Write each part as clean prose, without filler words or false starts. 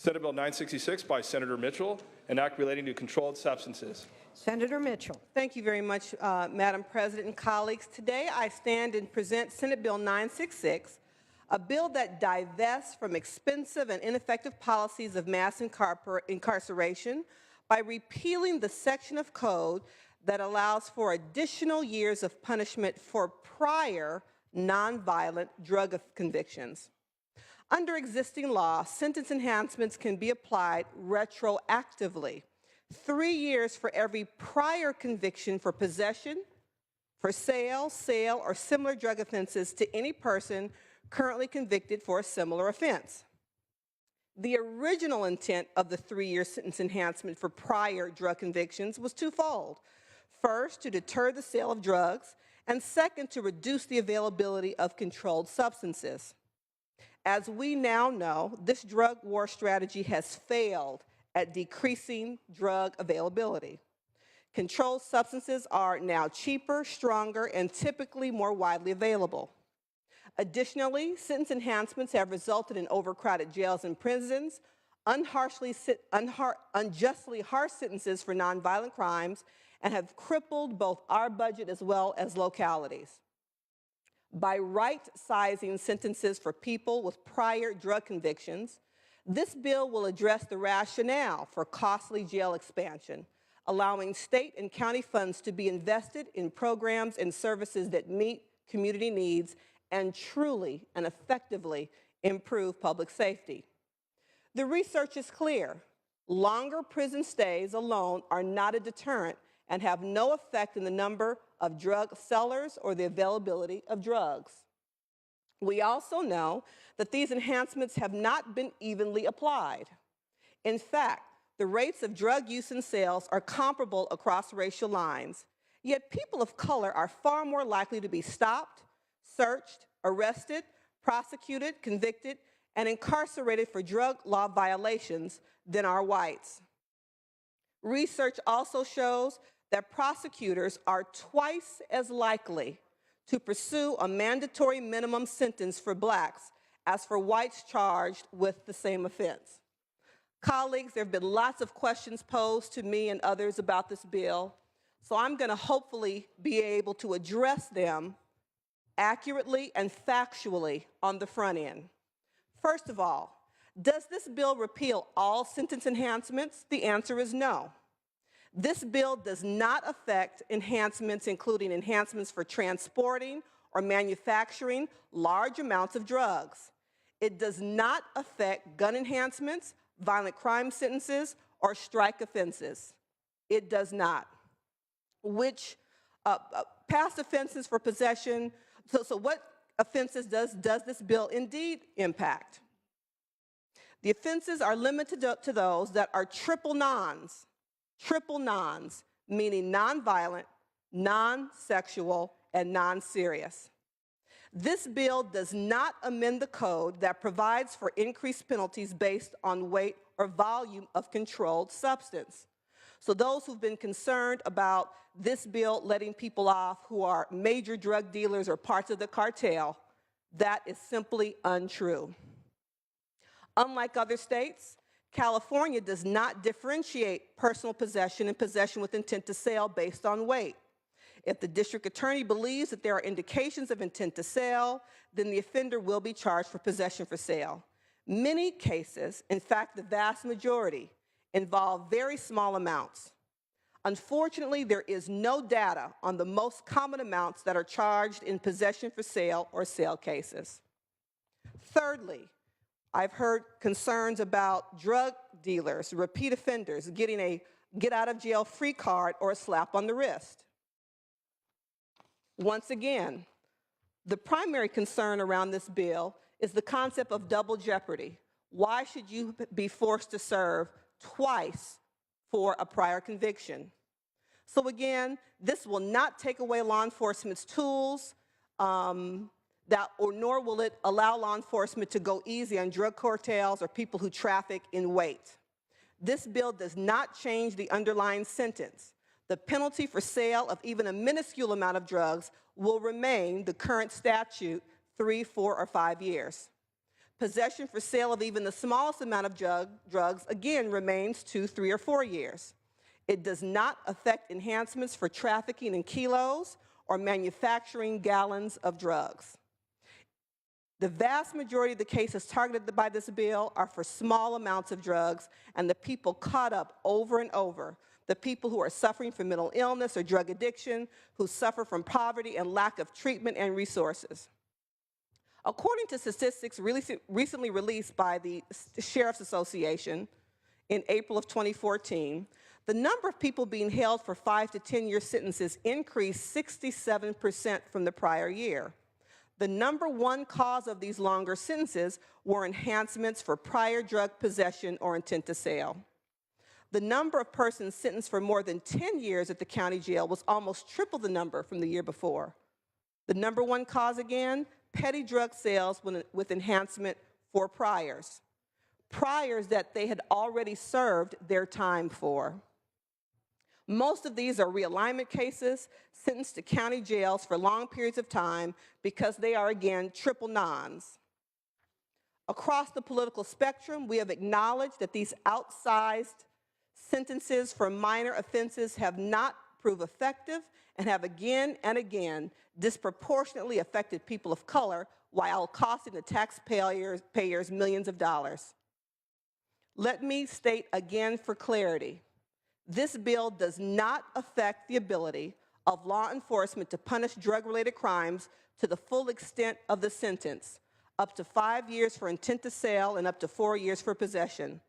Senate Bill 966 by Senator Mitchell, an act relating to controlled substances. Senator Mitchell. Thank you very much, Madam President and colleagues. Today I stand and present Senate Bill 966, a bill that divests from expensive and ineffective policies of mass incarceration by repealing the section of code that allows for additional years of punishment for prior nonviolent drug convictions. Under existing law, sentence enhancements can be applied retroactively, 3 years for every prior conviction for possession, for sale, or similar drug offenses to any person currently convicted for a similar offense. The original intent of the 3-year sentence enhancement for prior drug convictions was twofold. First, to deter the sale of drugs, and second, to reduce the availability of controlled substances. As we now know, this drug war strategy has failed at decreasing drug availability. Controlled substances are now cheaper, stronger, and typically more widely available. Additionally, sentence enhancements have resulted in overcrowded jails and prisons, unjustly harsh sentences for nonviolent crimes, and have crippled both our budget as well as localities. By right-sizing sentences for people with prior drug convictions, this bill will address the rationale for costly jail expansion, allowing state and county funds to be invested in programs and services that meet community needs and truly and effectively improve public safety. The research is clear. Longer prison stays alone are not a deterrent and have no effect in the number of drug sellers or the availability of drugs. We also know that these enhancements have not been evenly applied. In fact, the rates of drug use and sales are comparable across racial lines, yet people of color are far more likely to be stopped, searched, arrested, prosecuted, convicted, and incarcerated for drug law violations than are whites. Research also shows that prosecutors are twice as likely to pursue a mandatory minimum sentence for blacks as for whites charged with the same offense. Colleagues, there have been lots of questions posed to me and others about this bill, so I'm going to hopefully be able to address them accurately and factually on the front end. First of all, does this bill repeal all sentence enhancements? The answer is no. This bill does not affect enhancements, including enhancements for transporting or manufacturing large amounts of drugs. It does not affect gun enhancements, violent crime sentences, or strike offenses. It does not. Which past offenses for possession, so what offenses does this bill indeed impact? The offenses are limited to those that are triple nons, meaning nonviolent, non-sexual, and non-serious. This bill does not amend the code that provides for increased penalties based on weight or volume of controlled substance. So those who've been concerned about this bill letting people off who are major drug dealers or parts of the cartel, that is simply untrue. Unlike other states, California does not differentiate personal possession and possession with intent to sell based on weight. If the district attorney believes that there are indications of intent to sell, then the offender will be charged for possession for sale. Many cases, in fact, the vast majority, involve very small amounts. Unfortunately, there is no data on the most common amounts that are charged in possession for sale or sale cases. Thirdly, I've heard concerns about drug dealers, repeat offenders, getting a get-out-of-jail-free card or a slap on the wrist. Once again, the primary concern around this bill is the concept of double jeopardy. Why should you be forced to serve twice for a prior conviction? So again, this will not take away law enforcement's tools, nor will it allow law enforcement to go easy on drug cartels or people who traffic in weight. This bill does not change the underlying sentence. The penalty for sale of even a minuscule amount of drugs will remain the current statute, 3, 4, or 5 years. Possession for sale of even the smallest amount of drugs, again, remains 2, 3, or 4 years. It does not affect enhancements for trafficking in kilos or manufacturing gallons of drugs. The vast majority of the cases targeted by this bill are for small amounts of drugs, and the people caught up over and over, the people who are suffering from mental illness or drug addiction, who suffer from poverty and lack of treatment and resources. According to statistics recently released by the Sheriff's Association in April of 2014, the number of people being held for 5 to 10-year sentences increased 67% from the prior year. The number one cause of these longer sentences were enhancements for prior drug possession or intent to sale. The number of persons sentenced for more than 10 years at the county jail was almost triple the number from the year before. The number one cause, again, petty drug sales with enhancement for priors that they had already served their time for. Most of these are realignment cases sentenced to county jails for long periods of time because they are, again, triple nons. Across the political spectrum, we have acknowledged that these outsized sentences for minor offenses have not proved effective and have again and again disproportionately affected people of color while costing the taxpayers millions of dollars. Let me state again for clarity, this bill does not affect the ability of law enforcement to punish drug-related crimes to the full extent of the sentence, up to 5 years for intent to sell and up to 4 years for possession.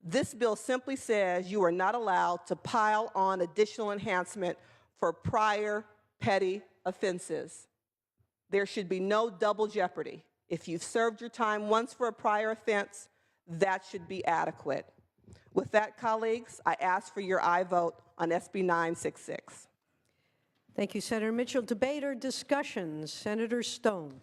This bill simply says you are not allowed to pile on additional enhancement for prior petty offenses. There should be no double jeopardy. If you've served your time once for a prior offense, that should be adequate. With that, colleagues, I ask for your aye vote on SB 966. Thank you, Senator Mitchell. Debate or discussion? Senator Stone.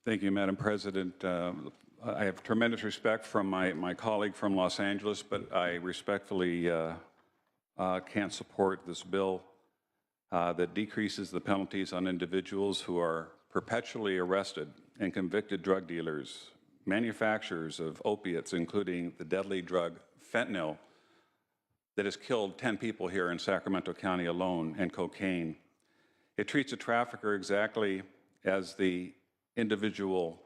Thank you, Madam President. I have tremendous respect from my colleague from Los Angeles, but I respectfully can't support this bill that decreases the penalties on individuals who are perpetually arrested and convicted drug dealers, manufacturers of opiates, including the deadly drug fentanyl that has killed 10 people here in Sacramento County alone, and cocaine. It treats a trafficker exactly as the individual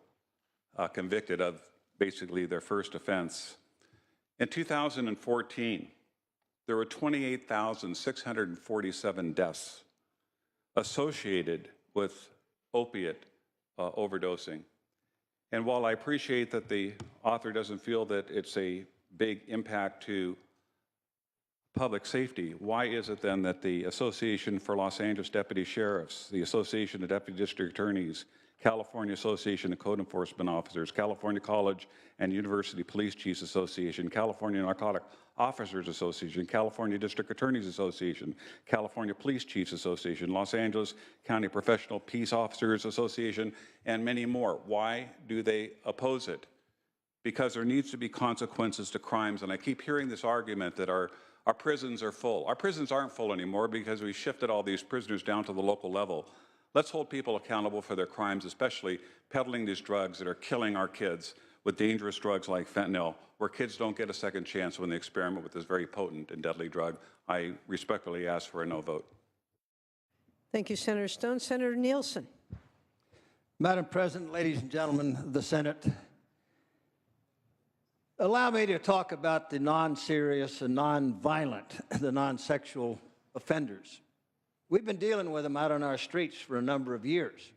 convicted of basically their first offense. In 2014, there were 28,647 deaths associated with opiate overdosing. And while I appreciate that the author doesn't feel that it's a big impact to public safety, why is it then that the Association for Los Angeles Deputy Sheriffs, the Association of Deputy District Attorneys, California Association of Code Enforcement Officers, California College and University Police Chiefs Association, California Narcotic Officers Association, California District Attorneys Association, California Police Chiefs Association, Los Angeles County Professional Peace Officers Association, and many more. Why do they oppose it? Because there needs to be consequences to crimes, and I keep hearing this argument that our prisons are full. Our prisons aren't full anymore because we shifted all these prisoners down to the local level. Let's hold people accountable for their crimes, especially peddling these drugs that are killing our kids with dangerous drugs like fentanyl, where kids don't get a second chance when they experiment with this very potent and deadly drug. I respectfully ask for a no vote. Thank you, Senator Stone. Senator Nielsen. Madam President, ladies and gentlemen of the Senate, allow me to talk about the non-serious and non-violent, the non-sexual offenders. We've been dealing with them out on our streets for a number of years.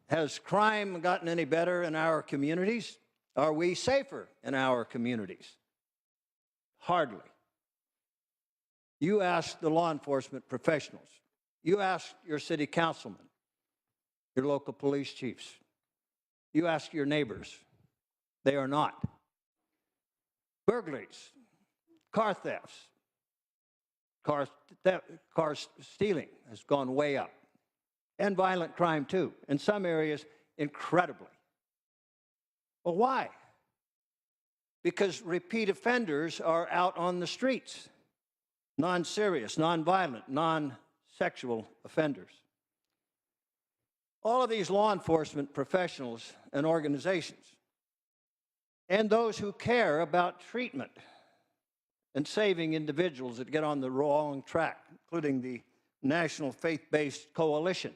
Has crime gotten any better in our communities? Are we safer in our communities? Hardly. You ask the law enforcement professionals. You ask your city councilmen, your local police chiefs. You ask your neighbors. They are not. Burglaries, car thefts, car stealing has gone way up, and violent crime too, in some areas incredibly. Well, why? Because repeat offenders are out on the streets, non-serious, non-violent, non-sexual offenders. All of these law enforcement professionals and organizations, and those who care about treatment and saving individuals that get on the wrong track, including the National Faith-Based Coalition,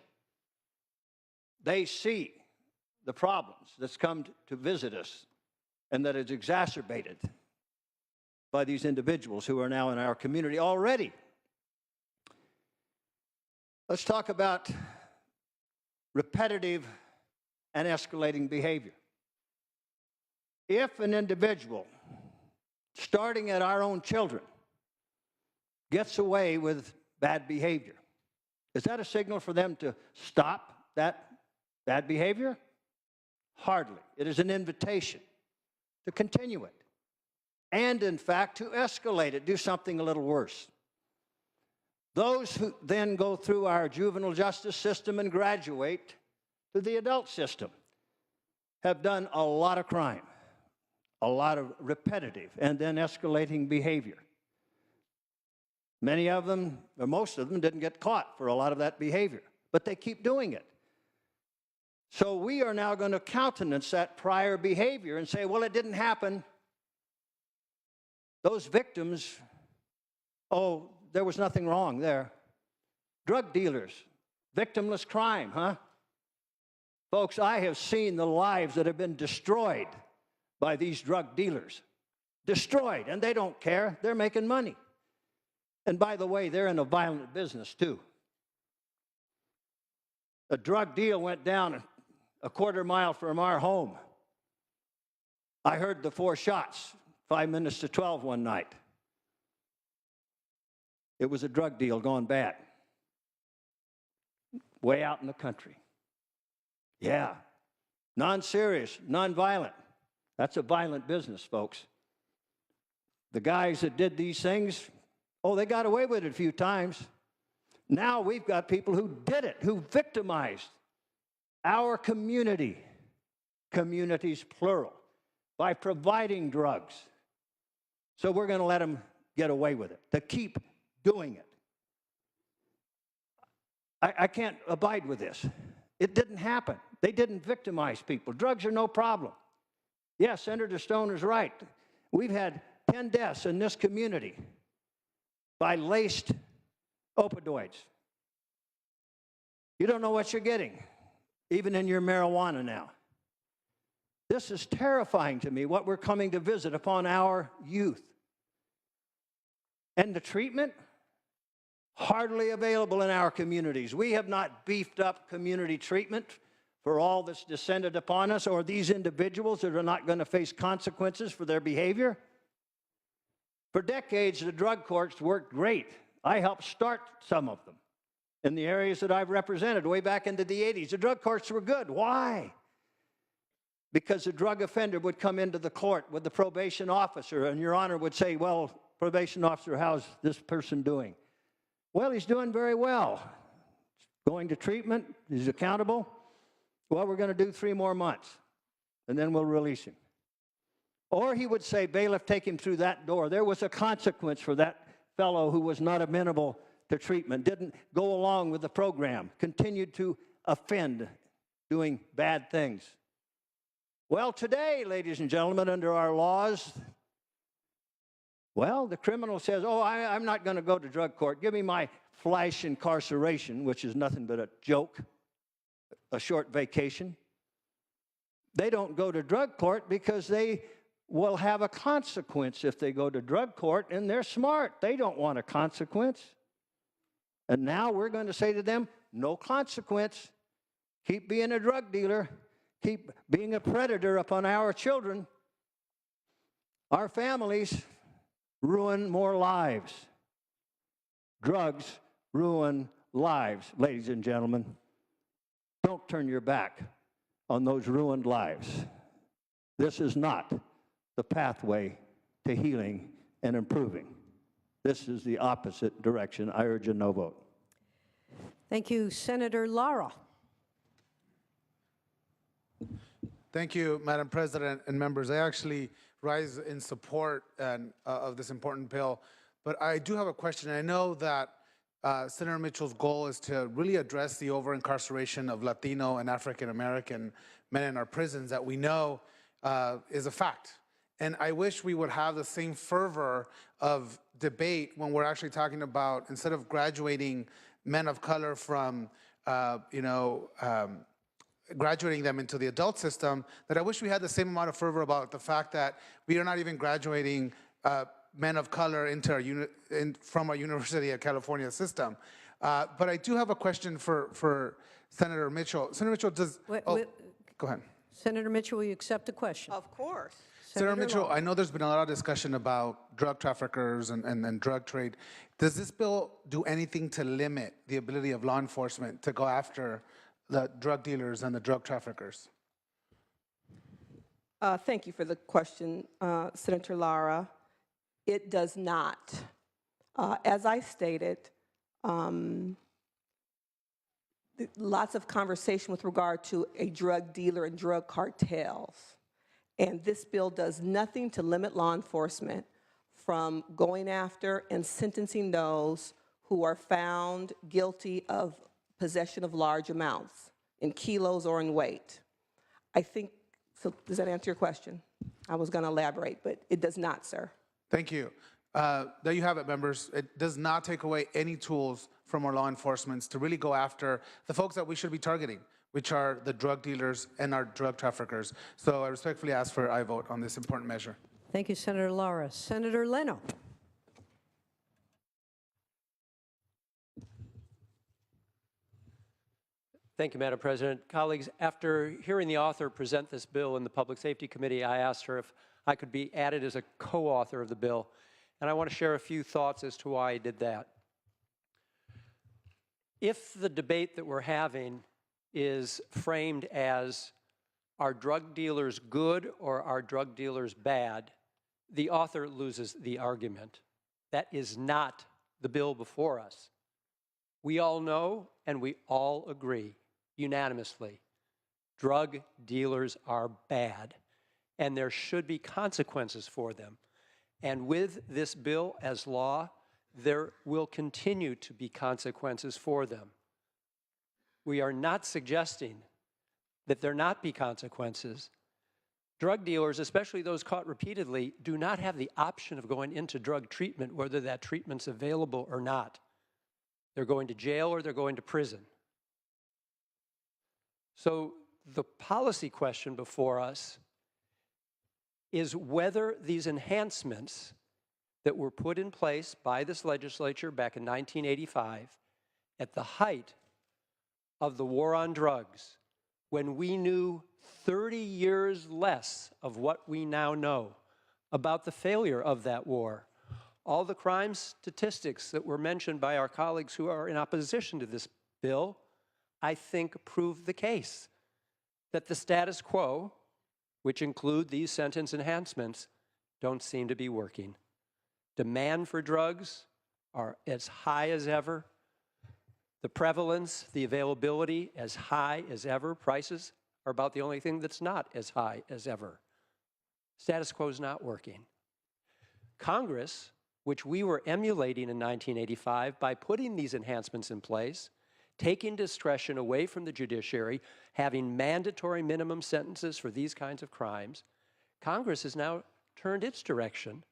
they see the problems that's come to visit us and that is exacerbated by these individuals who are now in our community already. Let's talk about repetitive and escalating behavior. If an individual, starting at our own children, gets away with bad behavior, is that a signal for them to stop that bad behavior? Hardly. It is an invitation to continue it. And, in fact, to escalate it, do something a little worse. Those who then go through our juvenile justice system and graduate to the adult system have done a lot of crime, a lot of repetitive and then escalating behavior. Many of them, or most of them, didn't get caught for a lot of that behavior, but they keep doing it. So we are now going to countenance that prior behavior and say, well, it didn't happen. Those victims, oh, there was nothing wrong there. Drug dealers, victimless crime, huh? Folks, I have seen the lives that have been destroyed by these drug dealers. Destroyed, and they don't care. They're making money. And by the way, they're in a violent business too. A drug deal went down a quarter mile from our home. I heard the 4 shots, 5 minutes to 12 one night. It was a drug deal gone bad. Way out in the country. Yeah. Non-serious, non-violent. That's a violent business, folks. The guys that did these things, oh, they got away with it a few times. Now we've got people who did it, who victimized our community, communities plural, by providing drugs. So we're going to let them get away with it, to keep doing it. I can't abide with this. It didn't happen. They didn't victimize people. Drugs are no problem. Yes, Senator Stone is right. We've had 10 deaths in this community by laced opioids. You don't know what you're getting, even in your marijuana now. This is terrifying to me, what we're coming to visit upon our youth. And the treatment, hardly available in our communities. We have not beefed up community treatment for all that's descended upon us, or these individuals that are not going to face consequences for their behavior. For decades, the drug courts worked great. I helped start some of them in the areas that I've represented way back into the 80s. The drug courts were good. Why? Because the drug offender would come into the court with the probation officer, and Your Honor would say, well, probation officer, how's this person doing? Well, he's doing very well. Going to treatment, he's accountable. Well, we're going to do 3 more months, and then we'll release him. Or he would say, bailiff, take him through that door. There was a consequence for that fellow who was not amenable to treatment, didn't go along with the program, continued to offend, doing bad things. Well, today, ladies and gentlemen, under our laws, well, the criminal says, oh, I'm not going to go to drug court. Give me my flash incarceration, which is nothing but a joke, a short vacation. They don't go to drug court because they will have a consequence if they go to drug court, and they're smart. They don't want a consequence. And now we're going to say to them, no consequence. Keep being a drug dealer. Keep being a predator upon our children. Our families ruin more lives. Drugs ruin lives, ladies and gentlemen. Don't turn your back on those ruined lives. This is not the pathway to healing and improving. This is the opposite direction. I urge a no vote. Thank you. Senator Lara. Thank you, Madam President and members. I actually rise in support of this important bill, but I do have a question. I know that Senator Mitchell's goal is to really address the over-incarceration of Latino and African-American men in our prisons that we know is a fact. And I wish we would have the same fervor of debate when we're actually talking about, instead of graduating men of color from, graduating them into the adult system, that I wish we had the same amount of fervor about the fact that we are not even graduating men of color into from our University of California system. But I do have a question for Senator Mitchell. Senator Mitchell, go ahead. Senator Mitchell, will you accept the question? Of course. Senator Mitchell, I know there's been a lot of discussion about drug traffickers and drug trade. Does this bill do anything to limit the ability of law enforcement to go after the drug dealers and the drug traffickers? Thank you for the question, Senator Lara. It does not. As I stated, lots of conversation with regard to a drug dealer and drug cartels. And this bill does nothing to limit law enforcement from going after and sentencing those who are found guilty of possession of large amounts in kilos or in weight. I think, so does that answer your question? I was going to elaborate, but it does not, sir. Thank you. There you have it, members. It does not take away any tools from our law enforcement to really go after the folks that we should be targeting, which are the drug dealers and our drug traffickers. So I respectfully ask for an aye vote on this important measure. Thank you, Senator Lara. Senator Leno. Thank you, Madam President. Colleagues, after hearing the author present this bill in the Public Safety Committee, I asked her if I could be added as a co-author of the bill, and I want to share a few thoughts as to why I did that. If the debate that we're having is framed as, are drug dealers good or are drug dealers bad, the author loses the argument. That is not the bill before us. We all know and we all agree unanimously, drug dealers are bad and there should be consequences for them. And with this bill as law, there will continue to be consequences for them. We are not suggesting that there not be consequences. Drug dealers, especially those caught repeatedly, do not have the option of going into drug treatment, whether that treatment's available or not. They're going to jail or they're going to prison. So the policy question before us is whether these enhancements that were put in place by this legislature back in 1985 at the height of the war on drugs, when we knew 30 years less of what we now know about the failure of that war. All the crime statistics that were mentioned by our colleagues who are in opposition to this bill, I think prove the case that the status quo, which include these sentence enhancements, don't seem to be working. Demand for drugs are as high as ever. The prevalence, the availability, as high as ever. Prices are about the only thing that's not as high as ever. Status quo is not working. Congress, which we were emulating in 1985 by putting these enhancements in place, taking discretion away from the judiciary, having mandatory minimum sentences for these kinds of crimes, Congress has now turned its direction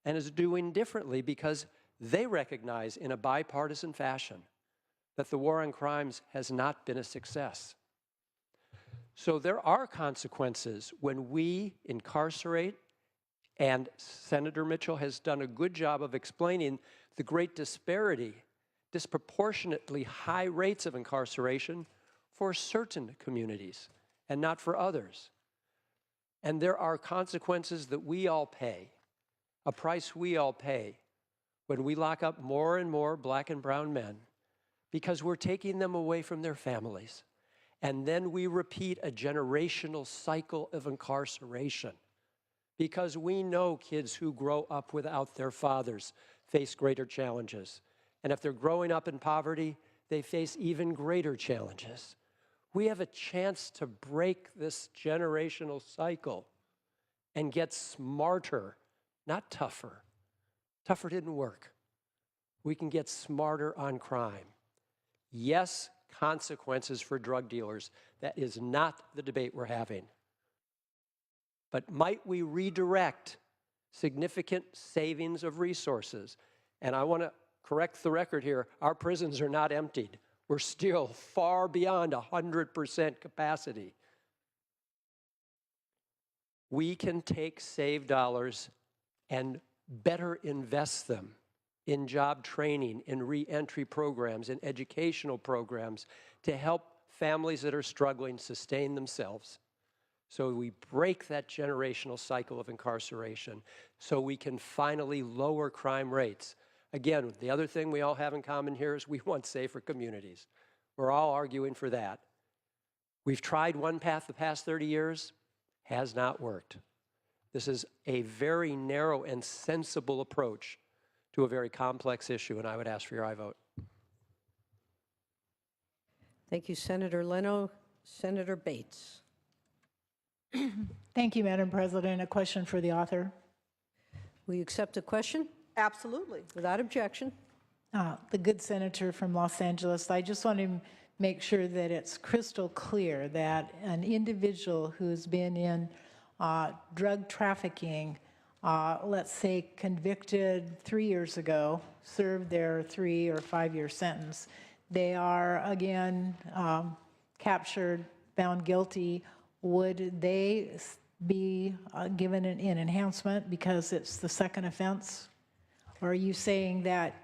and is doing differently because they recognize in a bipartisan fashion that the war on crimes has not been a success. So there are consequences when we incarcerate, and Senator Mitchell has done a good job of explaining the great disparity, disproportionately high rates of incarceration for certain communities and not for others. And there are consequences that we all pay, a price we all pay when we lock up more and more black and brown men because we're taking them away from their families. And then we repeat a generational cycle of incarceration because we know kids who grow up without their fathers face greater challenges. And if they're growing up in poverty, they face even greater challenges. We have a chance to break this generational cycle and get smarter, not tougher. Tougher didn't work. we can get smarter on crime. Yes, consequences for drug dealers. That is not the debate we're having. But might we redirect significant savings of resources? And I want to correct the record here. Our prisons are not emptied. We're still far beyond 100% capacity. We can take saved dollars and better invest them in job training, in re-entry programs, in educational programs to help families that are struggling sustain themselves. So we break that generational cycle of incarceration so we can finally lower crime rates. Again, the other thing we all have in common here is we want safer communities. We're all arguing for that. We've tried one path the past 30 years, has not worked. This is a very narrow and sensible approach to a very complex issue, and I would ask for your aye vote. Thank you, Senator Leno. Senator Bates. Thank you, Madam President. A question for the author. Will you accept the question? Absolutely. Without objection. The good senator from Los Angeles, I just want to make sure that it's crystal clear that an individual who's been in drug trafficking, let's say convicted 3 years ago, served their 3 or 5 year sentence, they are again captured, found guilty. Would they be given an enhancement because it's the second offense? Or are you saying that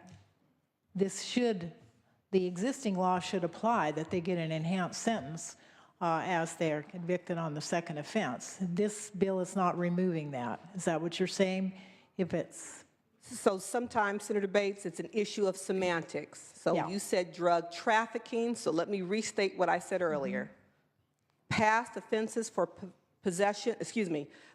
the existing law should apply, that they get an enhanced sentence as they're convicted on the second offense? This bill is not removing that. Is that what you're saying? If it's... So sometimes, Senator Bates, it's an issue of semantics. So Yeah. you said drug trafficking, so let me restate what I said earlier. Past offenses for possession,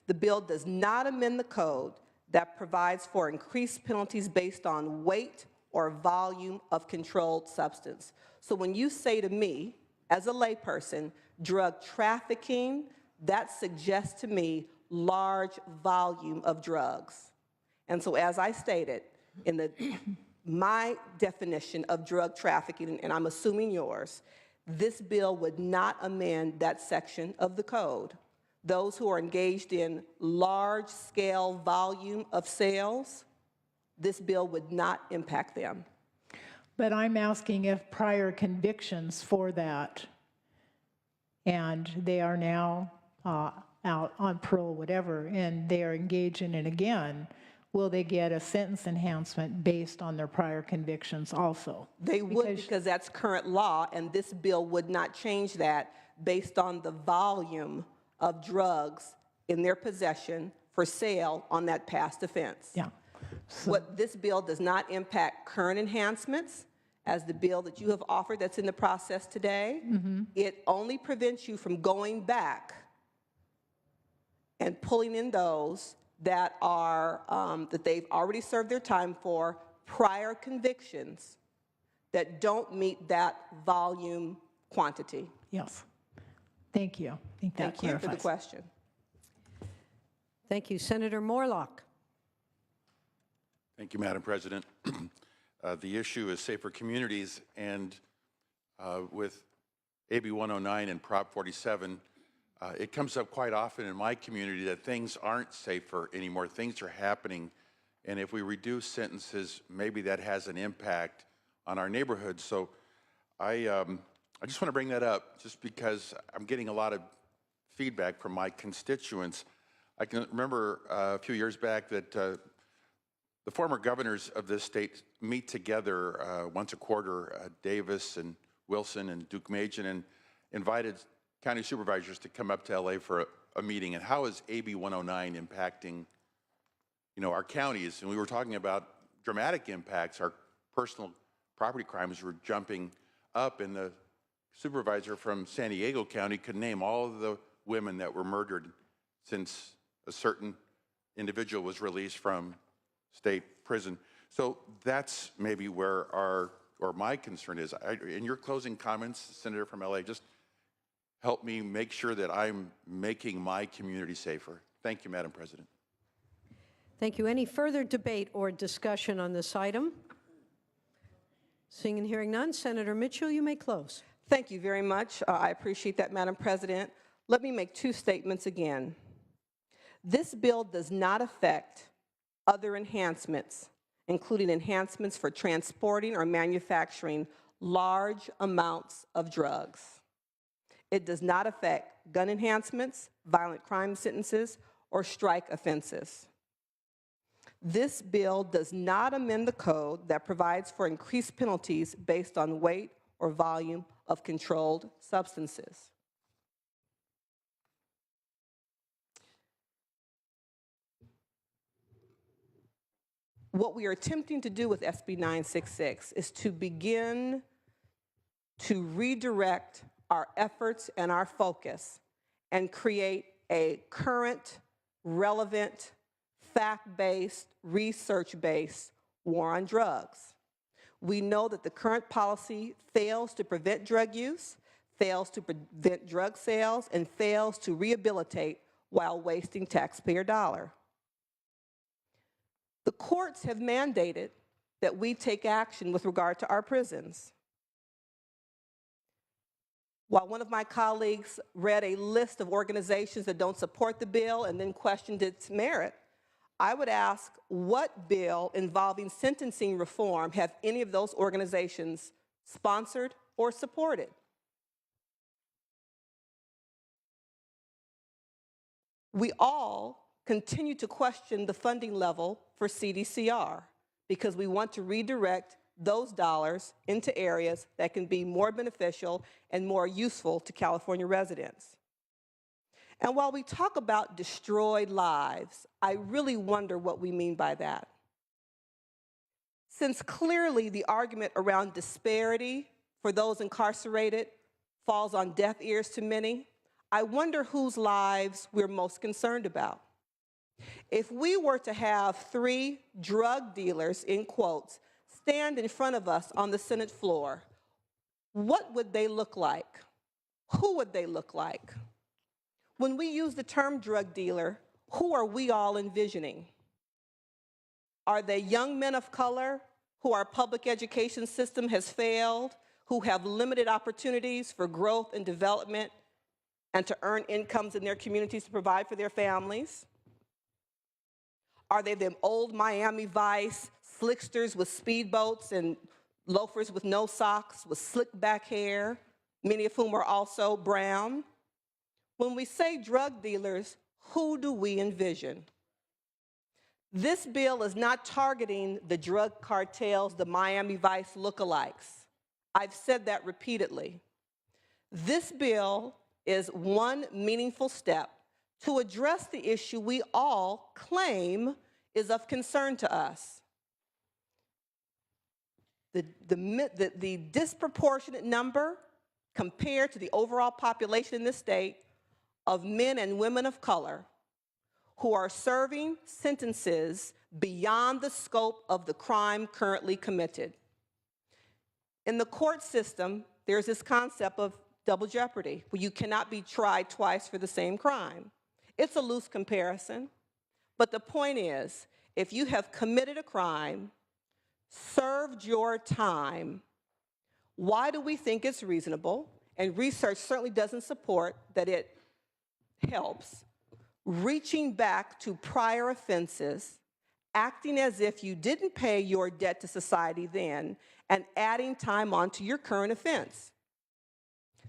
the bill does not amend the code that provides for increased penalties based on weight or volume of controlled substance. So when you say to me, as a layperson, drug trafficking, that suggests to me large volume of drugs. And so as I stated, in my definition of drug trafficking, and I'm assuming yours, this bill would not amend that section of the code. Those who are engaged in large-scale volume of sales, this bill would not impact them. But I'm asking if prior convictions for that, and they are now out on parole, whatever, and they are engaged in it again, will they get a sentence enhancement based on their prior convictions also? They would, because that's current law, and this bill would not change that based on the volume of drugs in their possession for sale on that past offense. Yeah. What this bill does not impact current enhancements, as the bill that you have offered that's in the process today. It only prevents you from going back and pulling in those that are that they've already served their time for, prior convictions that don't meet that volume quantity. Yes. Thank you. I think that Thank you for the clarifies. question. Thank you. Senator Morlock. Thank you, Madam President. The issue is safer communities, and with AB 109 and Prop 47, it comes up quite often in my community that things aren't safer anymore. Things are happening, and if we reduce sentences, maybe that has an impact on our neighborhoods. So I just want to bring that up just because I'm getting a lot of feedback from my constituents. I can remember a few years back that the former governors of this state meet together once a quarter, Davis and Wilson and Duke-Majan, and invited county supervisors to come up to LA for a meeting. And how is AB 109 impacting, our counties? And we were talking about dramatic impacts. Our personal property crimes were jumping up, and the supervisor from San Diego County could name all of the women that were murdered since a certain individual was released from state prison. So that's maybe where my concern is. In your closing comments, Senator from LA, just help me make sure that I'm making my community safer. Thank you, Madam President. Thank you. Any further debate or discussion on this item? Seeing and hearing none, Senator Mitchell, you may close. Thank you very much. I appreciate that, Madam President. Let me make two statements again. This bill does not affect other enhancements, including enhancements for transporting or manufacturing large amounts of drugs. It does not affect gun enhancements, violent crime sentences, or strike offenses. This bill does not amend the code that provides for increased penalties based on weight or volume of controlled substances. What we are attempting to do with SB 966 is to begin to redirect our efforts and our focus and create a current, relevant, fact-based, research-based war on drugs. We know that the current policy fails to prevent drug use, fails to prevent drug sales, and fails to rehabilitate while wasting taxpayer dollar. The courts have mandated that we take action with regard to our prisons. While one of my colleagues read a list of organizations that don't support the bill and then questioned its merit, I would ask, what bill involving sentencing reform have any of those organizations sponsored or supported? We all continue to question the funding level for CDCR because we want to redirect those dollars into areas that can be more beneficial and more useful to California residents. And while we talk about destroyed lives, I really wonder what we mean by that. Since clearly the argument around disparity for those incarcerated falls on deaf ears to many, I wonder whose lives we're most concerned about. If we were to have 3 drug dealers, in quotes, stand in front of us on the Senate floor, what would they look like? Who would they look like? When we use the term drug dealer, who are we all envisioning? Are they young men of color who our public education system has failed, who have limited opportunities for growth and development and to earn incomes in their communities to provide for their families? Are they them old Miami Vice slicksters with speedboats and loafers with no socks, with slick back hair, many of whom are also brown? When we say drug dealers, who do we envision? This bill is not targeting the drug cartels, the Miami Vice lookalikes. I've said that repeatedly. This bill is one meaningful step to address the issue we all claim is of concern to us. The disproportionate number compared to the overall population in this state of men and women of color who are serving sentences beyond the scope of the crime currently committed. In the court system, there's this concept of double jeopardy, where you cannot be tried twice for the same crime. It's a loose comparison, but the point is, if you have committed a crime, served your time, why do we think it's reasonable, and research certainly doesn't support that it helps, reaching back to prior offenses, acting as if you didn't pay your debt to society then, and adding time onto your current offense?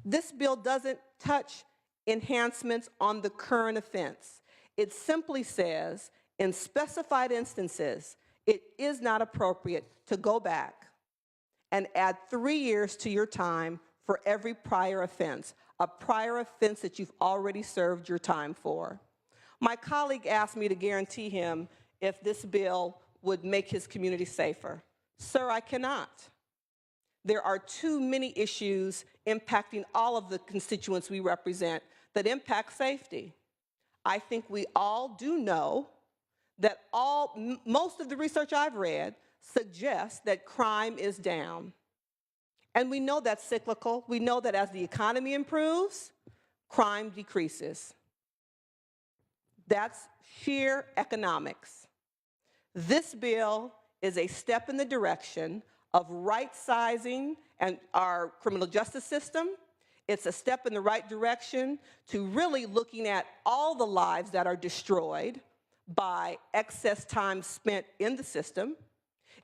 This bill doesn't touch enhancements on the current offense. It simply says, in specified instances, it is not appropriate to go back and add 3 years to your time for every prior offense, a prior offense that you've already served your time for. My colleague asked me to guarantee him if this bill would make his community safer. Sir, I cannot. There are too many issues impacting all of the constituents we represent that impact safety. I think we all do know that most of the research I've read suggests that crime is down. And we know that's cyclical. We know that as the economy improves, crime decreases. That's sheer economics. This bill is a step in the direction of right-sizing and our criminal justice system. It's a step in the right direction to really looking at all the lives that are destroyed by excess time spent in the system.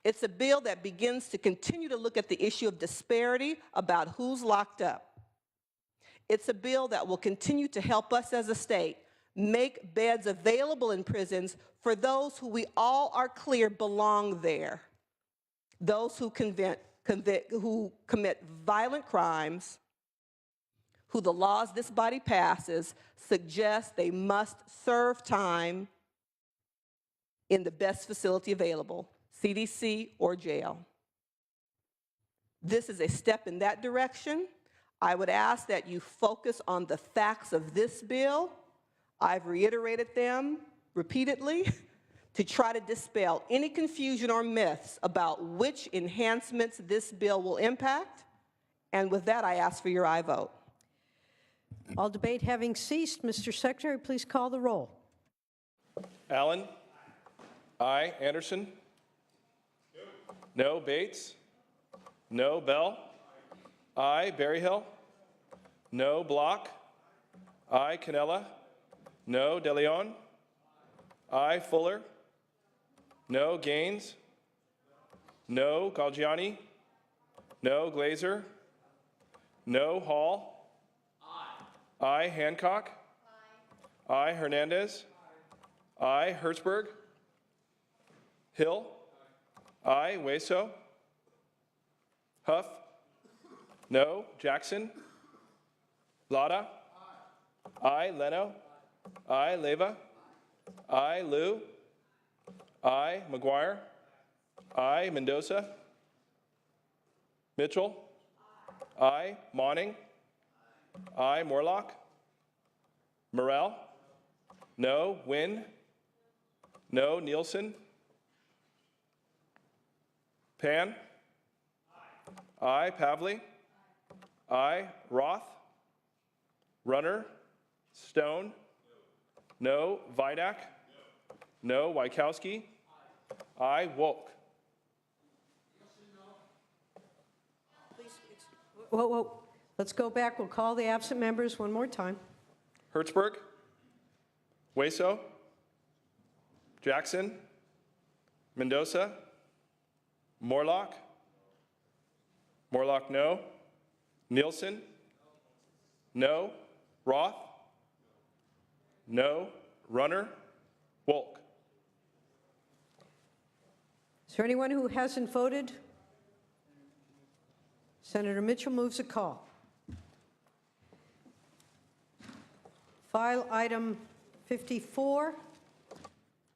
It's a bill that begins to continue to look at the issue of disparity about who's locked up. It's a bill that will continue to help us as a state make beds available in prisons for those who we all are clear belong there. Those who commit violent crimes, who the laws this body passes suggest they must serve time in the best facility available, CDC or jail. This is a step in that direction. I would ask that you focus on the facts of this bill. I've reiterated them repeatedly to try to dispel any confusion or myths about which enhancements this bill will impact. And with that, I ask for your aye vote. All debate having ceased, Mr. Secretary, please call the roll. Allen? Aye. Anderson? No. Bates? No. Bell? Aye. Berryhill? No. Block? Aye. Cannella? No. De Leon? Aye. Fuller? No. Gaines? No. Galgiani? No. Glazer? No. Hall? Aye. Hancock? Aye. Hernandez? Aye. Hertzberg? Hill? Aye. Hueso? Huff? No. Jackson? Lada? Aye. Leno? Aye. Leyva? Aye. Liu? Aye. McGuire? Aye. Mendoza? Mitchell? Aye. Monning? Aye. Morlock? Morrell? No. Wynn? No. Nielsen? Pan? Aye. Pavley? Aye. Roth? Runner? Stone? No. Vidak? No. Wykowski? Aye. Wolk? Whoa. Let's go back. We'll call the absent members one more time. Hertzberg? Hueso? Jackson? Mendoza? Morlock? Morlock, no. Nielsen? No. Roth? No. Runner? Wolk? Is there anyone who hasn't voted? Senator Mitchell moves a call. File item 54,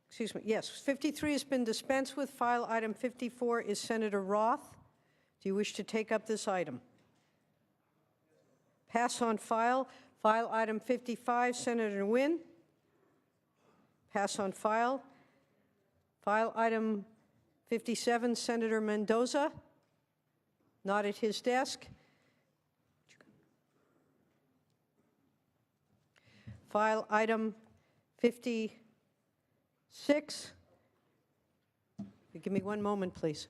excuse me, yes, 53 has been dispensed with. File item 54 is Senator Roth. Do you wish to take up this item? Pass on file. File item 55, Senator Nguyen. Pass on file. File item 57, Senator Mendoza. Not at his desk. File item 56. Give me one moment, please.